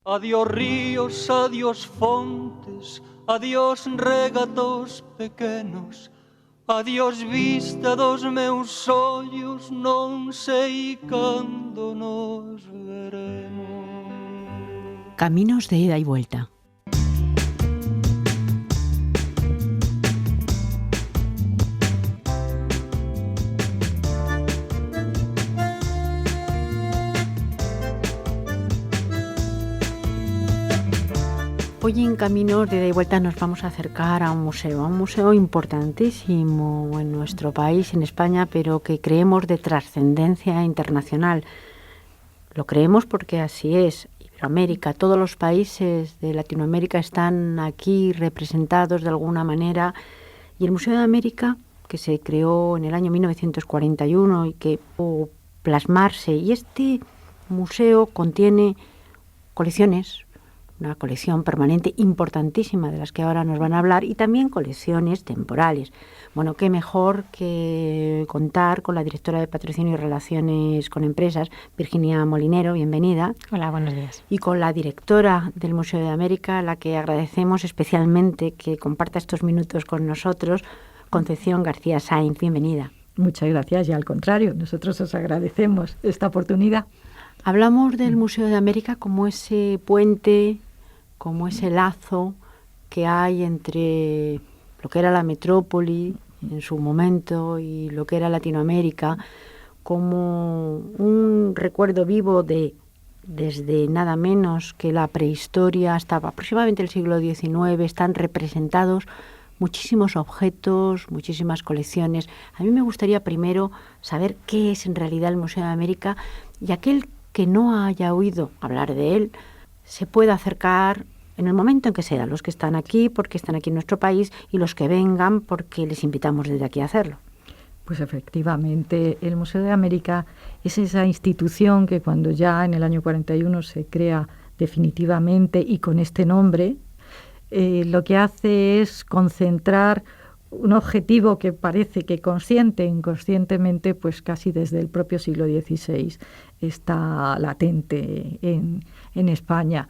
Adiós ríos, adiós fontes, adiós regatos pequenos, adiós vista dos meus ollos, non sei cando nos veremos. Caminos de ida y vuelta. Hoy en Caminos de ida y vuelta nos vamos a acercar a un museo importantísimo en nuestro país, en España, pero que creemos de trascendencia internacional. Lo creemos porque así es. Iberoamérica, todos los países de Latinoamérica están aquí representados de alguna manera, y el Museo de América, que se creó en el año 1941 y que pudo plasmarse, y este museo contiene colecciones, una colección permanente importantísima de las que ahora nos van a hablar, y también colecciones temporales. Bueno, qué mejor que contar con la directora de Patrocinio y Relaciones con Empresas, Virginia Molinero, bienvenida. Hola, buenos días. Y con la directora del Museo de América, a la que agradecemos especialmente que comparta estos minutos con nosotros, Concepción García Sainz, bienvenida. Muchas gracias, y al contrario, nosotros os agradecemos esta oportunidad. Hablamos del Museo de América como ese puente, como ese lazo que hay entre lo que era la metrópoli en su momento y lo que era Latinoamérica, como un recuerdo vivo desde nada menos que la prehistoria hasta aproximadamente el siglo XIX. Están representados muchísimos objetos, muchísimas colecciones. A mí me gustaría primero saber qué es en realidad el Museo de América, y aquel que no haya oído hablar de él se pueda acercar en el momento en que sea, los que están aquí porque están aquí en nuestro país, y los que vengan porque les invitamos desde aquí a hacerlo. Pues efectivamente, el Museo de América es esa institución que cuando ya en el año 41 se crea definitivamente y con este nombre, lo que hace es concentrar un objetivo que parece que consciente e inconscientemente, pues casi desde el propio siglo XVI está latente en España.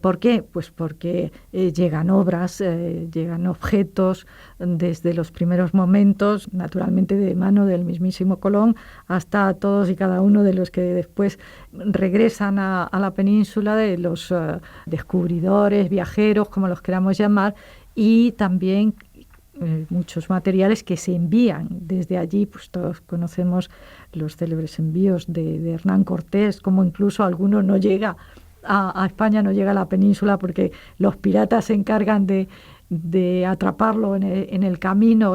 ¿Por qué? Pues porque llegan obras, llegan objetos desde los primeros momentos, naturalmente de mano del mismísimo Colón, hasta todos y cada uno de los que después regresan a la península, de los descubridores, viajeros, como los queramos llamar, y también muchos materiales que se envían desde allí. Pues todos conocemos los célebres envíos de Hernán Cortés, como incluso alguno no llega a España, no llega a la península porque los piratas se encargan de atraparlo en el camino.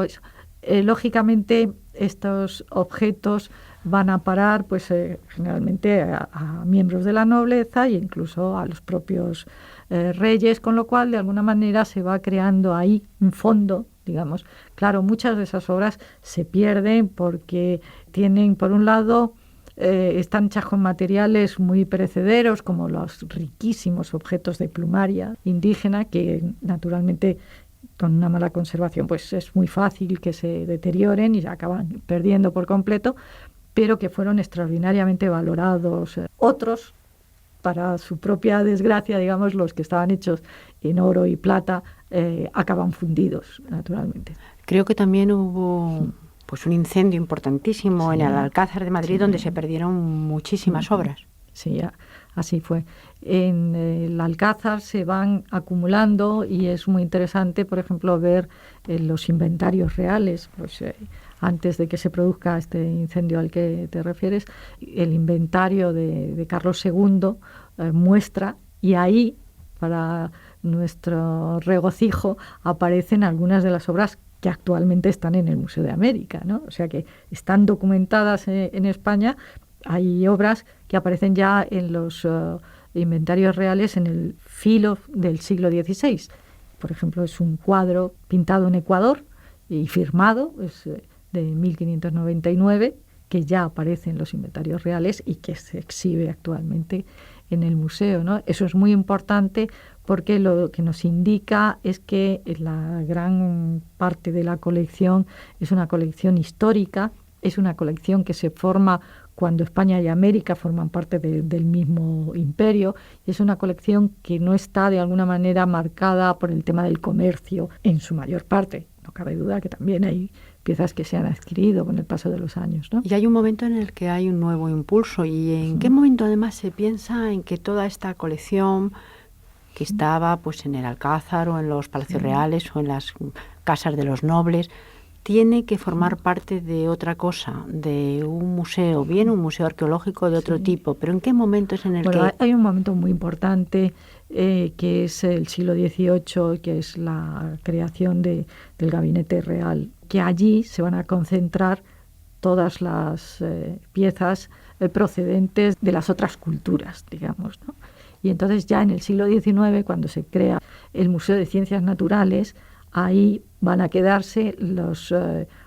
Lógicamente estos objetos van a parar pues generalmente a miembros de la nobleza e incluso a los propios reyes, con lo cual de alguna manera se va creando ahí un fondo, digamos. Claro, muchas de esas obras se pierden porque tienen, por un lado, están hechas con materiales muy perecederos, como los riquísimos objetos de plumaria indígena, que naturalmente con una mala conservación pues es muy fácil que se deterioren y se acaban perdiendo por completo, pero que fueron extraordinariamente valorados. Otros, para su propia desgracia, digamos, los que estaban hechos en oro y plata, acaban fundidos, naturalmente. Creo que también hubo pues un incendio importantísimo en el Alcázar de Madrid, donde se perdieron muchísimas obras. Sí, así fue. En el Alcázar se van acumulando y es muy interesante, por ejemplo, ver los inventarios reales. Pues antes de que se produzca este incendio al que te refieres, el inventario de Carlos II muestra, y ahí, para nuestro regocijo, aparecen algunas de las obras que actualmente están en el Museo de América, ¿no? O sea que están documentadas en España. Hay obras que aparecen ya en los inventarios reales en el filo del siglo XVI. Por ejemplo, es un cuadro pintado en Ecuador y firmado, es de 1599, que ya aparece en los inventarios reales y que se exhibe actualmente en el museo, ¿no? Eso es muy importante porque lo que nos indica es que la gran parte de la colección es una colección histórica, es una colección que se forma cuando España y América forman parte del mismo imperio. Es una colección que no está de alguna manera marcada por el tema del comercio en su mayor parte. No cabe duda que también hay piezas que se han adquirido con el paso de los años, ¿no? Y hay un momento en el que hay un nuevo impulso. ¿Y en qué momento además se piensa en que toda esta colección que estaba pues en el Alcázar o en los palacios reales o en las casas de los nobles tiene que formar parte de otra cosa, de un museo, bien un museo arqueológico de otro tipo, pero ¿en qué momento es en el que...? Hay un momento muy importante que es el siglo XVIII, que es la creación del Gabinete Real, que allí se van a concentrar todas las piezas procedentes de las otras culturas, digamos, ¿no? Y entonces ya en el siglo XIX, cuando se crea el Museo de Ciencias Naturales, ahí van a quedarse los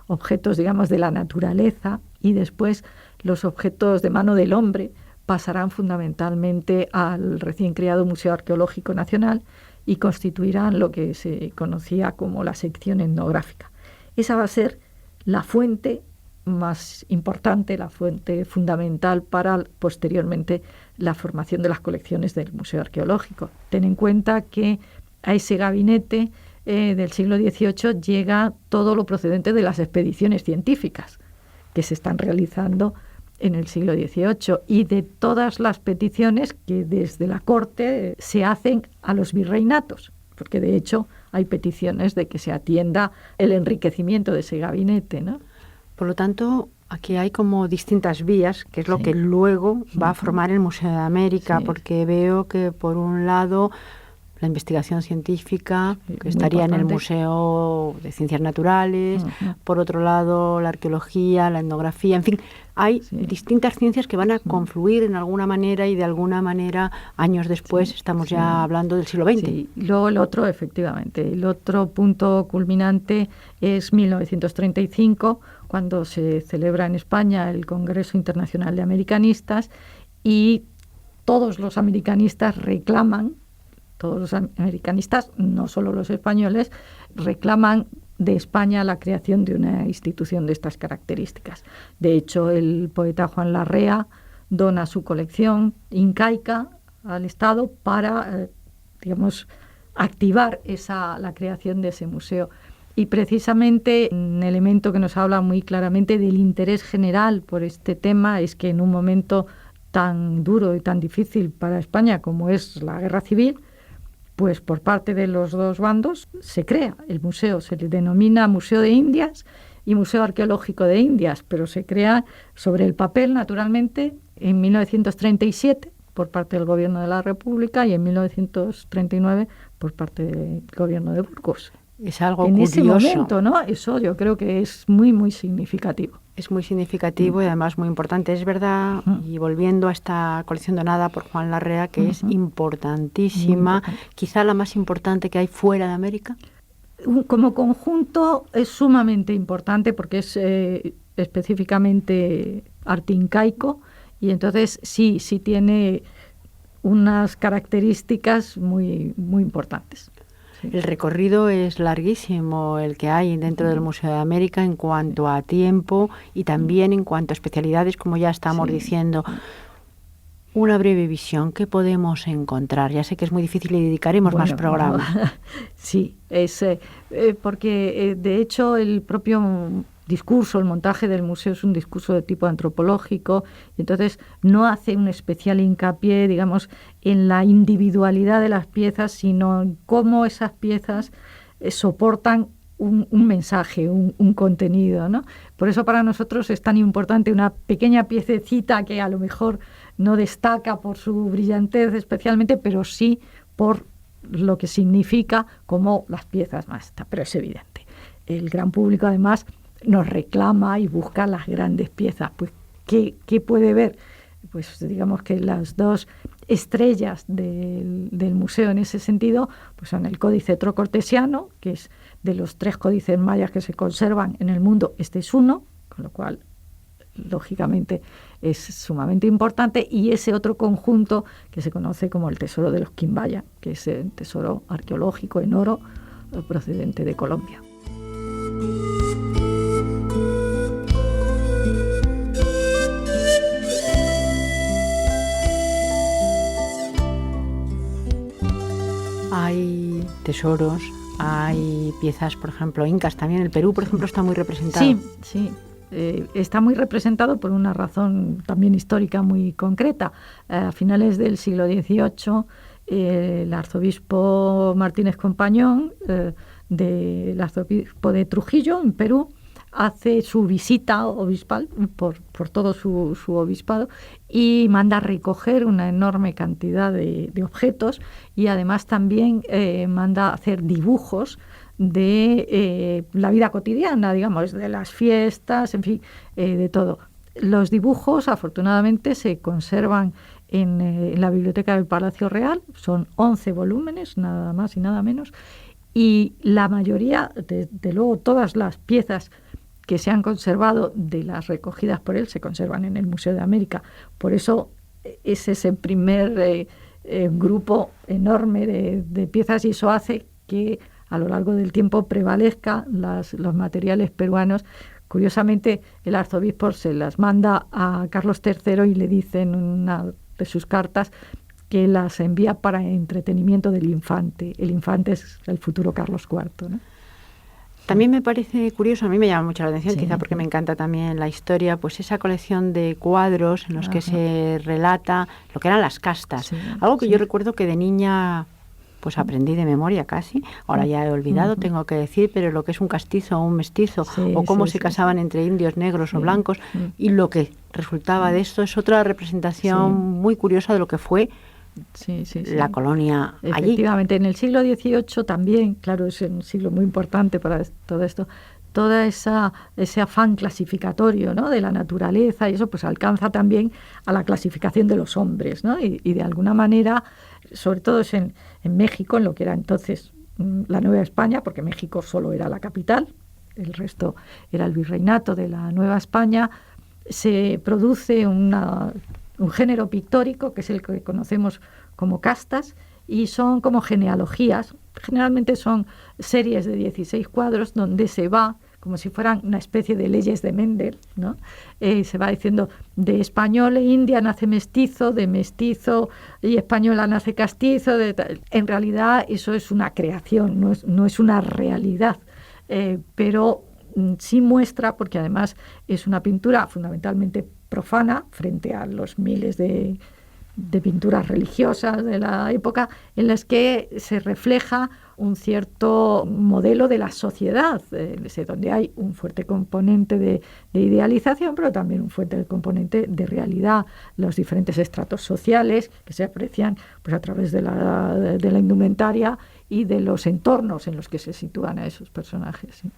objetos, digamos, de la naturaleza, y después los objetos de mano del hombre pasarán fundamentalmente al recién creado Museo Arqueológico Nacional y constituirán lo que se conocía como la sección etnográfica. Esa va a ser la fuente más importante, la fuente fundamental para posteriormente la formación de las colecciones del Museo Arqueológico. Ten en cuenta que a ese gabinete del siglo XVIII llega todo lo procedente de las expediciones científicas que se están realizando en el siglo XVIII y de todas las peticiones que desde la corte se hacen a los virreinatos, porque de hecho hay peticiones de que se atienda el enriquecimiento de ese gabinete, ¿no? Por lo tanto, aquí hay como distintas vías, que es lo que luego va a formar el Museo de América, porque veo que por un lado la investigación científica, que estaría en el Museo de Ciencias Naturales, por otro lado la arqueología, la etnografía, en fin, hay distintas ciencias que van a confluir en alguna manera y de alguna manera años después estamos ya hablando del siglo XX. Sí. Luego el otro, efectivamente, el otro punto culminante es 1935, cuando se celebra en España el Congreso Internacional de Americanistas y todos los americanistas reclaman, no solo los españoles, reclaman de España la creación de una institución de estas características. De hecho, el poeta Juan Larrea dona su colección incaica al Estado para, activar la creación de ese museo. Y precisamente un elemento que nos habla muy claramente del interés general por este tema es que en un momento tan duro y tan difícil para España como es la guerra civil, pues por parte de los dos bandos se crea el museo, se le denomina Museo de Indias y Museo Arqueológico de Indias, pero se crea sobre el papel, naturalmente, en 1937 por parte del Gobierno de la República y en 1939 por parte del Gobierno de Burgos. Es algo en curioso. Ese momento, ¿no? Eso yo creo que es muy, muy significativo. Es muy significativo y además muy importante. Es verdad, y volviendo a esta colección donada por Juan Larrea, que es importantísima, quizá la más importante que hay fuera de América. Como conjunto es sumamente importante porque es específicamente arte incaico y entonces sí tiene unas características muy, muy importantes. El recorrido es larguísimo, el que hay dentro del Museo de América en cuanto a tiempo y también en cuanto a especialidades, como ya estamos diciendo. Una breve visión, ¿qué podemos encontrar? Ya sé que es muy difícil y dedicaremos más programas. Sí, es porque de hecho el propio discurso, el montaje del museo es un discurso de tipo antropológico, y entonces no hace un especial hincapié, digamos, en la individualidad de las piezas, sino en cómo esas piezas soportan un mensaje, un contenido, ¿no? Por eso para nosotros es tan importante una pequeña piececita que a lo mejor no destaca por su brillantez especialmente, pero sí por lo que significa como las piezas maestras, pero es evidente. El gran público además nos reclama y busca las grandes piezas. Pues, ¿qué puede ver? Pues digamos que las dos estrellas del museo en ese sentido pues son el Códice Trocortesiano, que es de los 3 códices mayas que se conservan en el mundo, este es uno, con lo cual lógicamente es sumamente importante, y ese otro conjunto que se conoce como el Tesoro de los Quimbaya, que es el tesoro arqueológico en oro procedente de Colombia. Hay tesoros, hay piezas, por ejemplo, incas también. El Perú, por ejemplo, está muy representado. Sí. Está muy representado por una razón también histórica muy concreta. A finales del siglo XVIII, el arzobispo Martínez Compañón, del arzobispo de Trujillo, en Perú, hace su visita obispal por todo su obispado y manda recoger una enorme cantidad de objetos, y además también manda hacer dibujos de la vida cotidiana, digamos, de las fiestas, en fin, de todo. Los dibujos, afortunadamente, se conservan en la biblioteca del Palacio Real. Son 11 volúmenes, nada más y nada menos, y la mayoría, de luego, todas las piezas que se han conservado de las recogidas por él se conservan en el Museo de América. Por eso es ese primer grupo enorme de piezas, y eso hace que a lo largo del tiempo prevalezca los materiales peruanos. Curiosamente, el arzobispo se las manda a Carlos III y le dice en una de sus cartas que las envía para entretenimiento del infante. El infante es el futuro Carlos IV, ¿no? También me parece curioso, a mí me llama mucho la atención, quizá porque me encanta también la historia, pues esa colección de cuadros en los que se relata lo que eran las castas. Algo que yo recuerdo que de niña pues aprendí de memoria casi, ahora ya he olvidado, tengo que decir, pero lo que es un castizo o un mestizo, o cómo se casaban entre indios negros o blancos, y lo que resultaba de esto es otra representación muy curiosa de lo que fue la colonia allí. Efectivamente, en el siglo XVIII también, claro, es un siglo muy importante para todo esto, ese afán clasificatorio, ¿no?, de la naturaleza, y eso pues alcanza también a la clasificación de los hombres, ¿no? Y de alguna manera, sobre todo es en México, en lo que era entonces la Nueva España, porque México solo era la capital, el resto era el virreinato de la Nueva España, se produce un género pictórico que es el que conocemos como castas, y son como genealogías. Generalmente son series de 16 cuadros donde se va, como si fueran una especie de leyes de Mendel, ¿no? Se va diciendo, de español e india nace mestizo, de mestizo y española nace castizo. En realidad eso es una creación, no es una realidad, pero sí muestra, porque además es una pintura fundamentalmente profana frente a los miles de pinturas religiosas de la época, en las que se refleja un cierto modelo de la sociedad, donde hay un fuerte componente de idealización, pero también un fuerte componente de realidad, los diferentes estratos sociales que se aprecian pues, a través de la indumentaria y de los entornos en los que se sitúan a esos personajes. ¿Sí?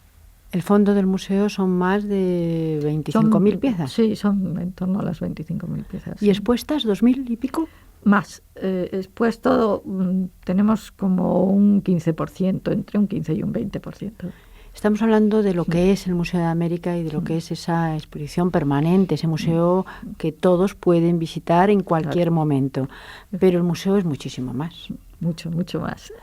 El fondo del museo son más de 25.000 piezas. Sí, son en torno a las 25.000 piezas. ¿Y expuestas 2.000 y pico? Más. Expuesto tenemos como un 15%, entre un 15 y un 20%. Estamos hablando de lo que es el Museo de América y de lo que es esa exposición permanente, ese museo que todos pueden visitar en cualquier momento. Pero el museo es muchísimo más. Mucho, mucho más.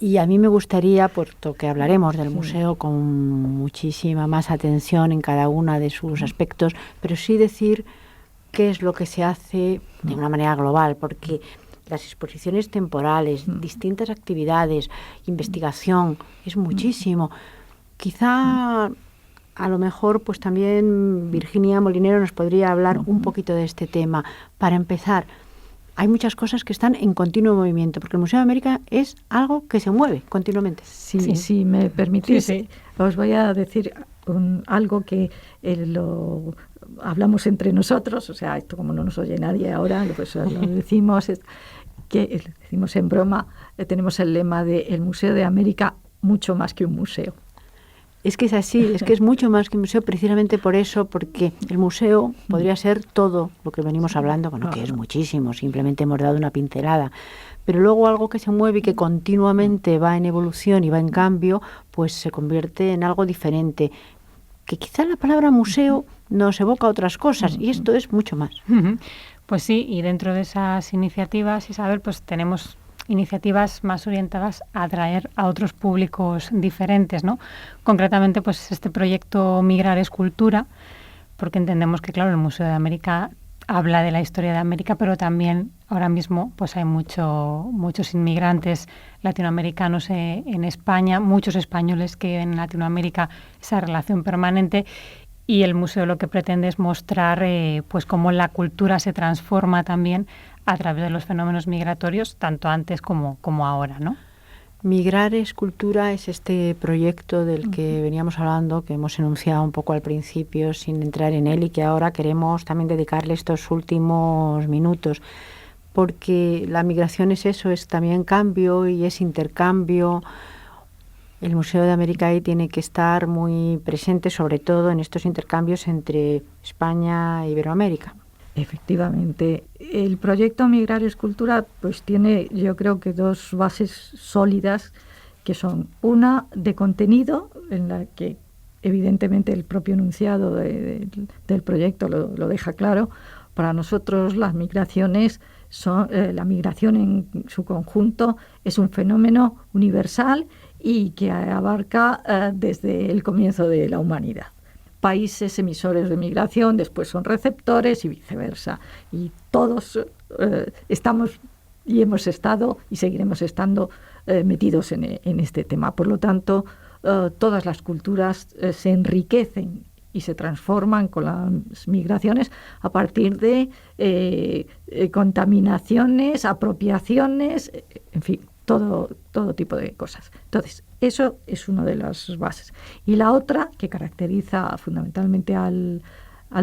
Y a mí me gustaría, puesto que hablaremos del museo con muchísima más atención en cada uno de sus aspectos, pero sí decir qué es lo que se hace de una manera global, porque las exposiciones temporales, distintas actividades, investigación, es muchísimo. Quizá a lo mejor pues también Virginia Molinero nos podría hablar un poquito de este tema. Para empezar, hay muchas cosas que están en continuo movimiento, porque el Museo de América es algo que se mueve continuamente. Si me permitís, os voy a decir algo que lo hablamos entre nosotros, o sea, esto como no nos oye nadie ahora, pues lo decimos, que decimos en broma, tenemos el lema de el Museo de América, mucho más que un museo. Es que es así, es que es mucho más que un museo, precisamente por eso, porque el museo podría ser todo lo que venimos hablando, bueno, que es muchísimo, simplemente hemos dado una pincelada, pero luego algo que se mueve y que continuamente va en evolución y va en cambio, pues se convierte en algo diferente, que quizá la palabra museo nos evoca otras cosas, y esto es mucho más. Pues sí, y dentro de esas iniciativas, Isabel, pues tenemos iniciativas más orientadas a atraer a otros públicos diferentes, ¿no? Concretamente, pues este proyecto Migrar es Cultura, porque entendemos que, claro, el Museo de América habla de la historia de América, pero también ahora mismo pues hay muchos inmigrantes latinoamericanos en España, muchos españoles que viven en Latinoamérica, esa relación permanente. Y el museo lo que pretende es mostrar pues cómo la cultura se transforma también a través de los fenómenos migratorios, tanto antes como ahora, ¿no? Migrar es cultura es este proyecto del que veníamos hablando, que hemos enunciado un poco al principio sin entrar en él y que ahora queremos también dedicarle estos últimos minutos, porque la migración es eso, es también cambio y es intercambio. El Museo de América ahí tiene que estar muy presente, sobre todo en estos intercambios entre España e Iberoamérica. Efectivamente, el proyecto Migrar es Cultura pues tiene, yo creo que, dos bases sólidas, que son una de contenido, en la que evidentemente el propio enunciado del proyecto lo deja claro. Para nosotros las migraciones son, la migración en su conjunto es un fenómeno universal y que abarca desde el comienzo de la humanidad. Países emisores de migración después son receptores y viceversa. Y todos estamos y hemos estado y seguiremos estando metidos en este tema. Por lo tanto, todas las culturas se enriquecen y se transforman con las migraciones a partir de contaminaciones, apropiaciones, en fin, todo tipo de cosas. Entonces, eso es una de las bases. Y la otra, que caracteriza fundamentalmente al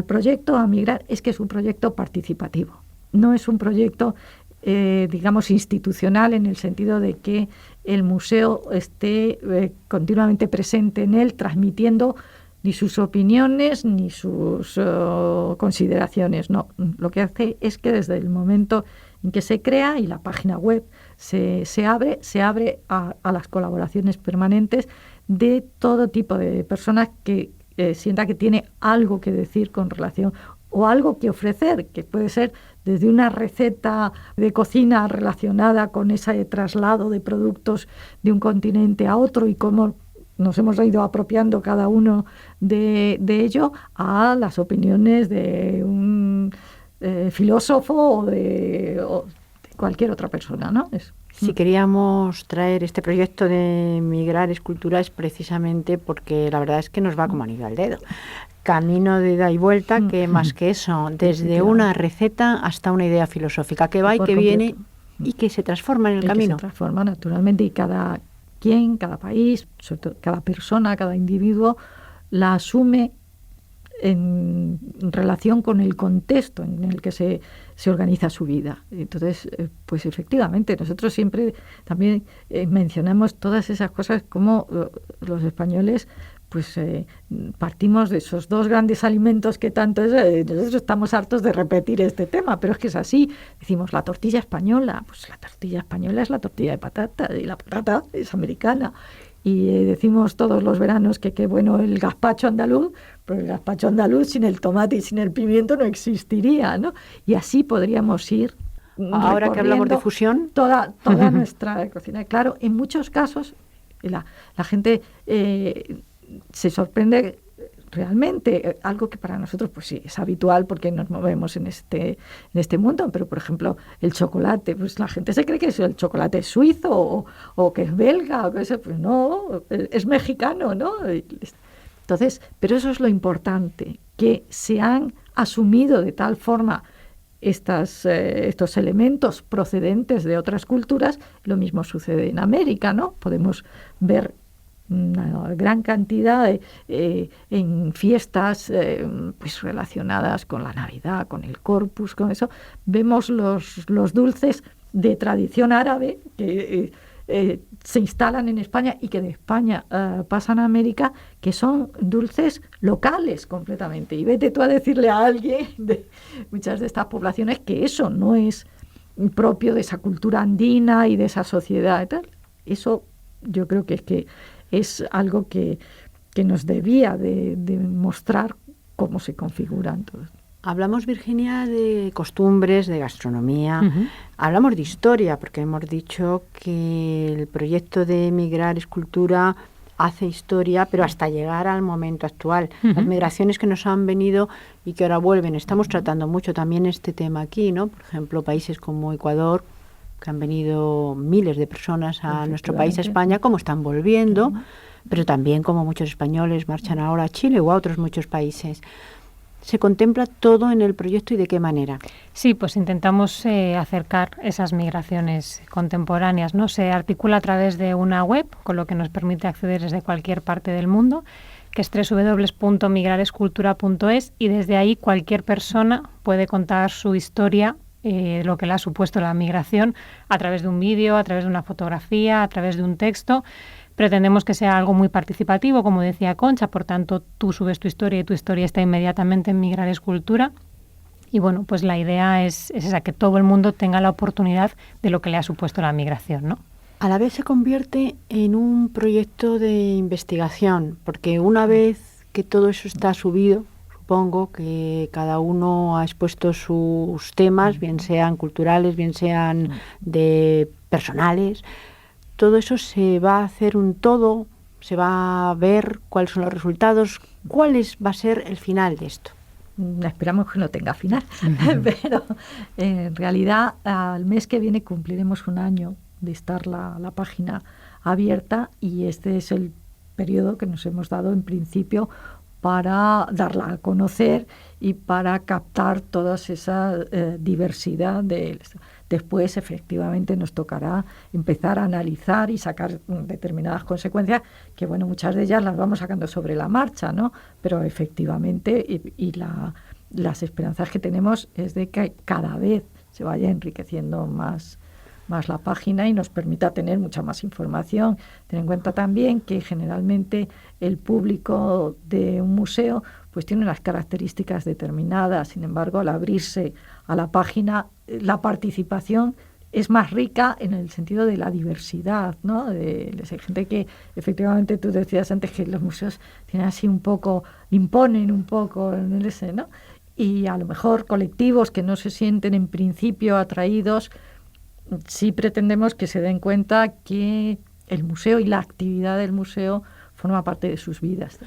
proyecto, a Migrar, es que es un proyecto participativo. No es un proyecto, digamos, institucional, en el sentido de que el museo esté continuamente presente en él, transmitiendo ni sus opiniones ni sus consideraciones. No, lo que hace es que desde el momento en que se crea y la página web se abre a las colaboraciones permanentes de todo tipo de personas que sienta que tiene algo que decir con relación o algo que ofrecer, que puede ser desde una receta de cocina relacionada con ese traslado de productos de un continente a otro y cómo nos hemos ido apropiando cada uno de ello, a las opiniones de un filósofo o de cualquier otra persona, ¿no? Si queríamos traer este proyecto de Migrar es Cultura es precisamente porque la verdad es que nos va como anillo al dedo. Camino de ida y vuelta, que más que eso, desde una receta hasta una idea filosófica que va y que viene y que se transforma en el camino. Que se transforma naturalmente, y cada quien, cada país, sobre todo cada persona, cada individuo, la asume en relación con el contexto en el que se organiza su vida. Entonces, pues efectivamente, nosotros siempre también mencionamos todas esas cosas, como los españoles pues partimos de esos dos grandes alimentos que tanto es. Nosotros estamos hartos de repetir este tema, pero es que es así. Decimos la tortilla española, pues la tortilla española es la tortilla de patata, y la patata es americana. Y decimos todos los veranos que qué bueno el gazpacho andaluz, pero el gazpacho andaluz sin el tomate y sin el pimiento no existiría, ¿no? Y así podríamos ir ahora que hablamos de fusión, toda nuestra cocina. Claro, en muchos casos la gente se sorprende realmente, algo que para nosotros pues sí es habitual porque nos movemos en este mundo, pero por ejemplo el chocolate, pues la gente se cree que el chocolate es suizo o que es belga, o que es, pues no, es mexicano, ¿no? Entonces, pero eso es lo importante, que se han asumido de tal forma estos elementos procedentes de otras culturas. Lo mismo sucede en América, ¿no? Podemos ver una gran cantidad en fiestas pues relacionadas con la Navidad, con el Corpus, con eso. Vemos los dulces de tradición árabe que se instalan en España y que de España pasan a América, que son dulces locales completamente. Y vete tú a decirle a alguien de muchas de estas poblaciones que eso no es propio de esa cultura andina y de esa sociedad y tal. Eso yo creo que es algo que nos debía de mostrar cómo se configuran todos. Hablamos, Virginia, de costumbres, de gastronomía, hablamos de historia, porque hemos dicho que el proyecto de Migrar es Cultura hace historia, pero hasta llegar al momento actual. Las migraciones que nos han venido y que ahora vuelven. Estamos tratando mucho también este tema aquí, ¿no? Por ejemplo, países como Ecuador, que han venido miles de personas a nuestro país, a España, como están volviendo, pero también como muchos españoles marchan ahora a Chile o a otros muchos países. ¿Se contempla todo en el proyecto y de qué manera? Sí, pues intentamos acercar esas migraciones contemporáneas, ¿no? Se articula a través de una web, con lo que nos permite acceder desde cualquier parte del mundo, que es www.migrarescultura.es, y desde ahí cualquier persona puede contar su historia, lo que le ha supuesto la migración, a través de un vídeo, a través de una fotografía, a través de un texto. Pretendemos que sea algo muy participativo, como decía Concha, por tanto, tú subes tu historia y tu historia está inmediatamente en Migrar Cultura. Y bueno, pues la idea es esa, que todo el mundo tenga la oportunidad de lo que le ha supuesto la migración, ¿no? A la vez se convierte en un proyecto de investigación, porque una vez que todo eso está subido, supongo que cada uno ha expuesto sus temas, bien sean culturales, bien sean de personales, todo eso se va a hacer un todo, se va a ver cuáles son los resultados, va a ser el final de esto. Esperamos que no tenga final, pero en realidad al mes que viene cumpliremos un año de estar la página abierta, y este es el periodo que nos hemos dado en principio para darla a conocer y para captar toda esa diversidad. Después, efectivamente, nos tocará empezar a analizar y sacar determinadas consecuencias, que bueno, muchas de ellas las vamos sacando sobre la marcha, ¿no? Pero efectivamente, las esperanzas que tenemos es de que cada vez se vaya enriqueciendo más la página y nos permita tener mucha más información. Ten en cuenta también que generalmente el público de un museo pues tiene unas características determinadas. Sin embargo, al abrirse a la página, la participación es más rica en el sentido de la diversidad, ¿no? De gente que, efectivamente, tú decías antes que los museos tienen así un poco, imponen un poco en el ese, ¿no? Y a lo mejor colectivos que no se sienten en principio atraídos, sí pretendemos que se den cuenta que el museo y la actividad del museo forma parte de sus vidas.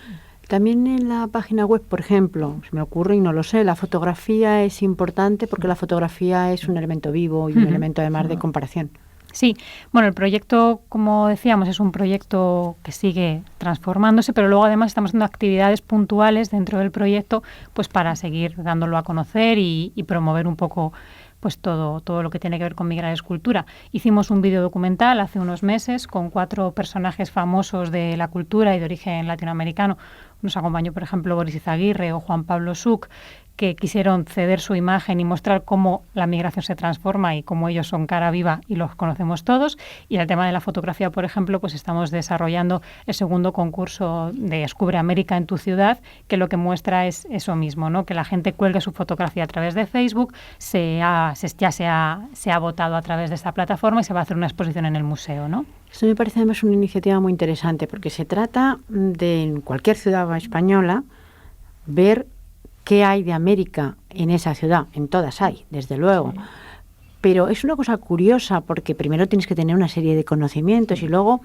También en la página web, por ejemplo, se me ocurre y no lo sé, la fotografía es importante porque la fotografía es un elemento vivo y un elemento además de comparación. Sí, bueno, el proyecto, como decíamos, es un proyecto que sigue transformándose, pero luego además estamos haciendo actividades puntuales dentro del proyecto, pues para seguir dándolo a conocer y promover un poco pues todo lo que tiene que ver con Migrar Cultura. Hicimos un vídeo documental hace unos meses con 4 personajes famosos de la cultura y de origen latinoamericano. Nos acompañó, por ejemplo, Boris Izaguirre o Juan Pablo Suc, que quisieron ceder su imagen y mostrar cómo la migración se transforma y cómo ellos son cara viva y los conocemos todos. Y en el tema de la fotografía, por ejemplo, pues estamos desarrollando el segundo concurso de Descubre América en tu ciudad, que lo que muestra es eso mismo, ¿no? Que la gente cuelgue su fotografía a través de Facebook, se ha votado a través de esta plataforma y se va a hacer una exposición en el museo, ¿no? Esto me parece además una iniciativa muy interesante porque se trata de, en cualquier ciudad española, ver qué hay de América en esa ciudad. En todas hay, desde luego. Sí. Pero es una cosa curiosa porque primero tienes que tener una serie de conocimientos y luego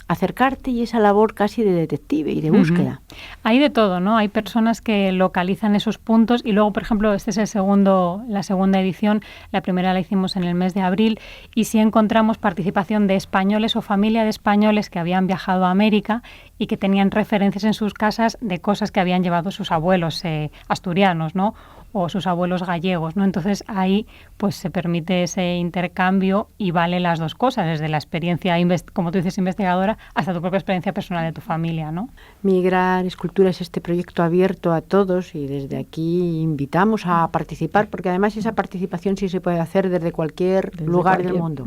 acercarte y esa labor casi de detective y de búsqueda. Hay de todo, ¿no? Hay personas que localizan esos puntos y luego, por ejemplo, este es la segunda edición, la primera la hicimos en el mes de abril y sí encontramos participación de españoles o familia de españoles que habían viajado a América y que tenían referencias en sus casas de cosas que habían llevado sus abuelos asturianos, ¿no? O sus abuelos gallegos, ¿no? Entonces ahí pues se permite ese intercambio y vale las dos cosas, desde la experiencia, como tú dices, investigadora, hasta tu propia experiencia personal de tu familia, ¿no? Migrar Cultura es este proyecto abierto a todos y desde aquí invitamos a participar, porque además esa participación sí se puede hacer desde cualquier lugar del mundo.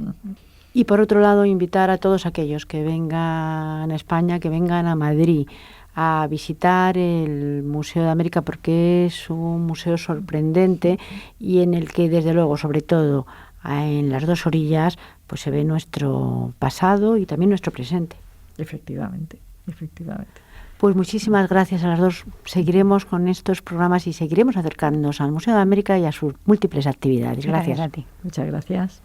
Y por otro lado, invitar a todos aquellos que vengan a España, que vengan a Madrid, a visitar el Museo de América, porque es un museo sorprendente y en el que, desde luego, sobre todo en las dos orillas, pues se ve nuestro pasado y también nuestro presente. Efectivamente. Pues muchísimas gracias a las dos. Seguiremos con estos programas y seguiremos acercándonos al Museo de América y a sus múltiples actividades. Gracias a ti. Muchas gracias.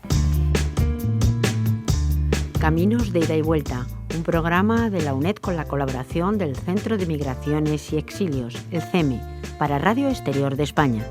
Caminos de ida y vuelta, un programa de la UNED con la colaboración del Centro de Migraciones y Exilios, el CEME, para Radio Exterior de España.